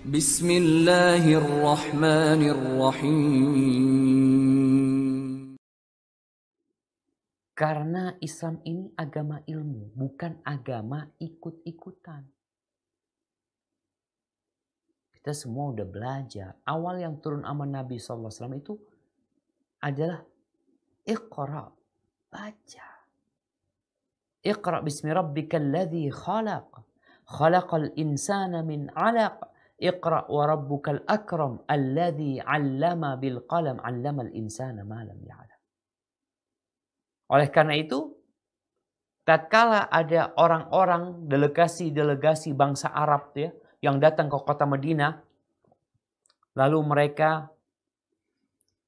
Bismillahirrahmanirrahim. Karena Islam ini agama ilmu, bukan agama ikut-ikutan. Kita semua udah belajar. Awal yang turun aman Nabi SAW itu adalah Iqra, baca. Iqra bismi rabbikal ladzi khalaq. Khalaqal insana min 'alaq. Iqra wa rabbukal akram alladzi 'allama bil qalam 'allamal insana ma lam ya'lam. Oleh karena itu, tatkala ada orang-orang delegasi bangsa Arab ya yang datang ke kota Madinah, lalu mereka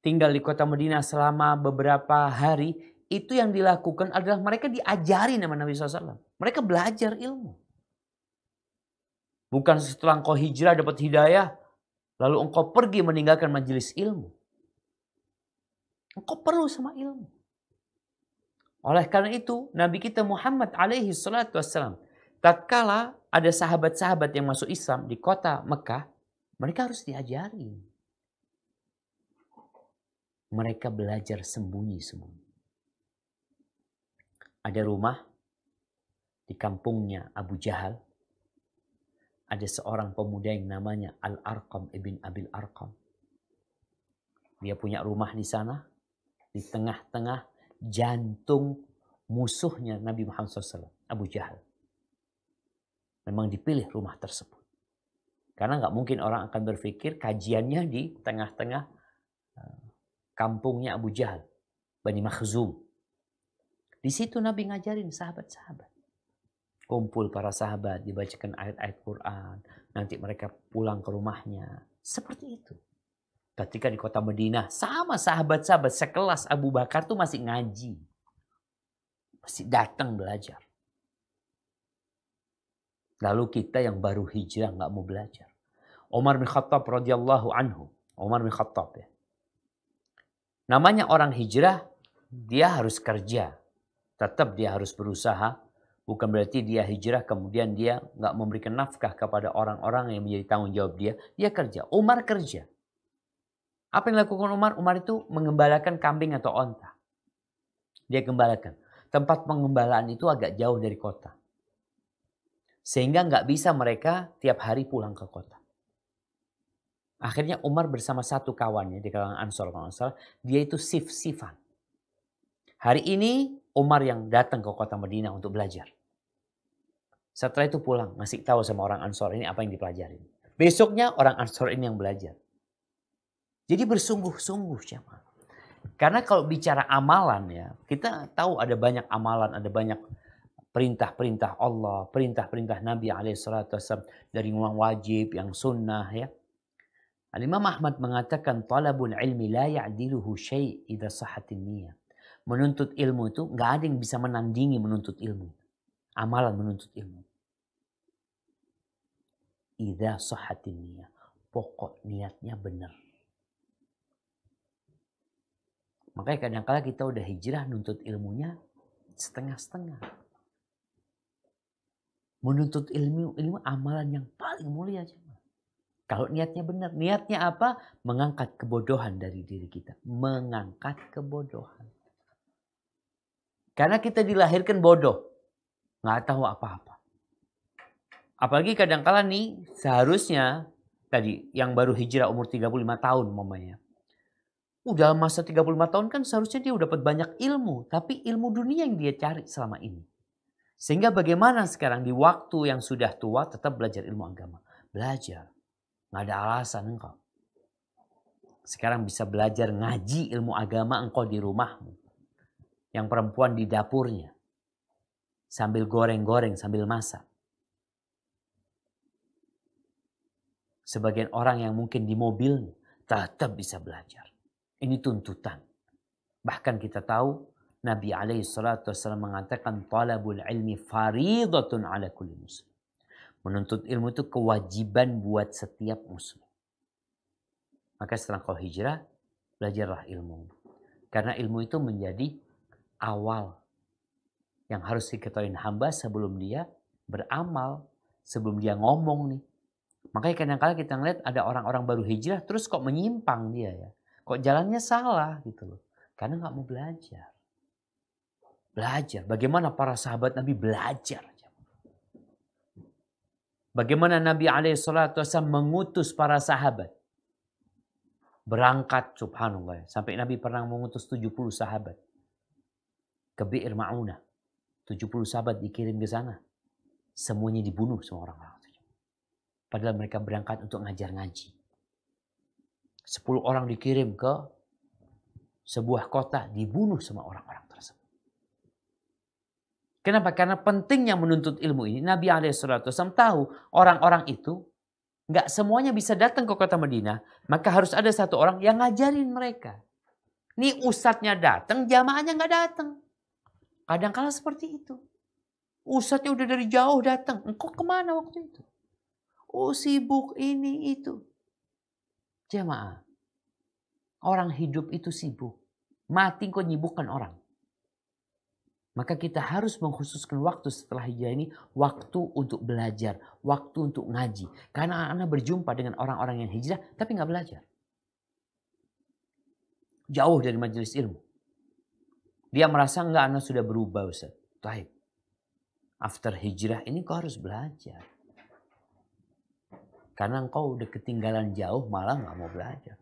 tinggal di kota Madinah selama beberapa hari, itu yang dilakukan adalah mereka diajari nama Nabi SAW. Mereka belajar ilmu. Bukan setelah engkau hijrah dapat hidayah, lalu engkau pergi meninggalkan majelis ilmu. Engkau perlu sama ilmu. Oleh karena itu, Nabi kita Muhammad alaihi salatu wassalam, tatkala ada sahabat-sahabat yang masuk Islam di kota Mekah, mereka harus diajari. Mereka belajar sembunyi-sembunyi. Ada rumah di kampungnya Abu Jahal. Ada seorang pemuda yang namanya Al-Arqam ibn Abil Arqam. Dia punya rumah di sana. Di tengah-tengah jantung musuhnya Nabi Muhammad SAW, Abu Jahal. Memang dipilih rumah tersebut. Karena nggak mungkin orang akan berpikir kajiannya di tengah-tengah kampungnya Abu Jahal, Bani Makhzum. Di situ Nabi ngajarin sahabat-sahabat. Kumpul para sahabat, dibacakan ayat-ayat Quran. Nanti mereka pulang ke rumahnya. Seperti itu. Ketika di kota Madinah, sama sahabat-sahabat sekelas Abu Bakar tuh masih ngaji. Masih datang belajar. Lalu kita yang baru hijrah nggak mau belajar. Umar bin Khattab radhiyallahu anhu. Umar bin Khattab ya. Namanya orang hijrah, dia harus kerja. Tetap dia harus berusaha. Bukan berarti dia hijrah kemudian dia nggak memberikan nafkah kepada orang-orang yang menjadi tanggung jawab dia. Dia kerja. Umar kerja. Apa yang dilakukan Umar? Umar itu mengembalakan kambing atau onta. Dia gembalakan. Tempat pengembalaan itu agak jauh dari kota. Sehingga nggak bisa mereka tiap hari pulang ke kota. Akhirnya Umar bersama satu kawannya di kalangan Ansor. Dia itu sif-sifan. Hari ini Umar yang datang ke kota Madinah untuk belajar. Setelah itu pulang, ngasih tahu sama orang Ansor ini apa yang dipelajarin. Besoknya orang Ansor ini yang belajar. Jadi bersungguh-sungguh jemaah. Karena kalau bicara amalan ya, kita tahu ada banyak amalan, ada banyak perintah-perintah Allah, perintah-perintah Nabi SAW dari yang wajib, yang sunnah ya. Al-Imam Ahmad mengatakan talabul ilmi la ya'diluhu syai' idza sahhatin niyyah. Menuntut ilmu itu nggak ada yang bisa menandingi menuntut ilmu. Amalan menuntut ilmu. Idza sahhatin niyyah. Pokok niatnya benar. Makanya kadang-kala kita udah hijrah nuntut ilmunya setengah-setengah. Menuntut ilmu amalan yang paling mulia. Kalau niatnya benar. Niatnya apa? Mengangkat kebodohan dari diri kita. Mengangkat kebodohan. Karena kita dilahirkan bodoh. Nggak tahu apa-apa. Apalagi kadang-kala nih seharusnya tadi yang baru hijrah umur 35 tahun mamanya. Udah masa 35 tahun kan seharusnya dia dapat banyak ilmu. Tapi ilmu dunia yang dia cari selama ini. Sehingga bagaimana sekarang di waktu yang sudah tua tetap belajar ilmu agama. Belajar. Nggak ada alasan engkau. Sekarang bisa belajar ngaji ilmu agama engkau di rumahmu. Yang perempuan di dapurnya. Sambil goreng-goreng, sambil masak. Sebagian orang yang mungkin di mobilnya tetap bisa belajar. Ini tuntutan. Bahkan kita tahu Nabi SAW mengatakan talabul ilmi faridatun ala kulli muslim. Menuntut ilmu itu kewajiban buat setiap muslim. Maka setelah kau hijrah, belajarlah ilmu. Karena ilmu itu menjadi awal yang harus diketahui hamba sebelum dia beramal, sebelum dia ngomong nih. Makanya kadang-kadang kita ngeliat ada orang-orang baru hijrah terus kok menyimpang dia ya. Kok jalannya salah gitu loh. Karena nggak mau belajar. Belajar. Bagaimana para sahabat Nabi belajar. Bagaimana Nabi SAW mengutus para sahabat. Berangkat subhanallah. Sampai Nabi pernah mengutus 70 sahabat. Ke Bi'r Ma'unah. 70 sahabat dikirim ke sana. Semuanya dibunuh semua orang-orang. Padahal mereka berangkat untuk ngajar ngaji. 10 orang dikirim ke sebuah kota. Dibunuh sama orang-orang tersebut. Kenapa? Karena pentingnya menuntut ilmu ini. Nabi SAW tahu orang-orang itu nggak semuanya bisa datang ke kota Madinah. Maka harus ada satu orang yang ngajarin mereka. Nih ustadznya datang, jamaahnya nggak datang. Kadang-kala seperti itu. Ustadznya udah dari jauh datang. Engkau kemana waktu itu? Oh sibuk ini itu. Jamaah. Orang hidup itu sibuk. Mati kok nyibukkan orang. Maka kita harus mengkhususkan waktu setelah hijrah ini. Waktu untuk belajar. Waktu untuk ngaji. Karena anak berjumpa dengan orang-orang yang hijrah. Tapi nggak belajar. Jauh dari majelis ilmu. Dia merasa enggak anak sudah berubah Ustaz. Baik. After hijrah ini kau harus belajar. Karena engkau udah ketinggalan jauh malah nggak mau belajar.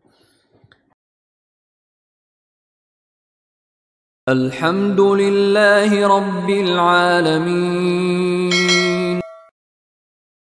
Alhamdulillahi Rabbil Alamin.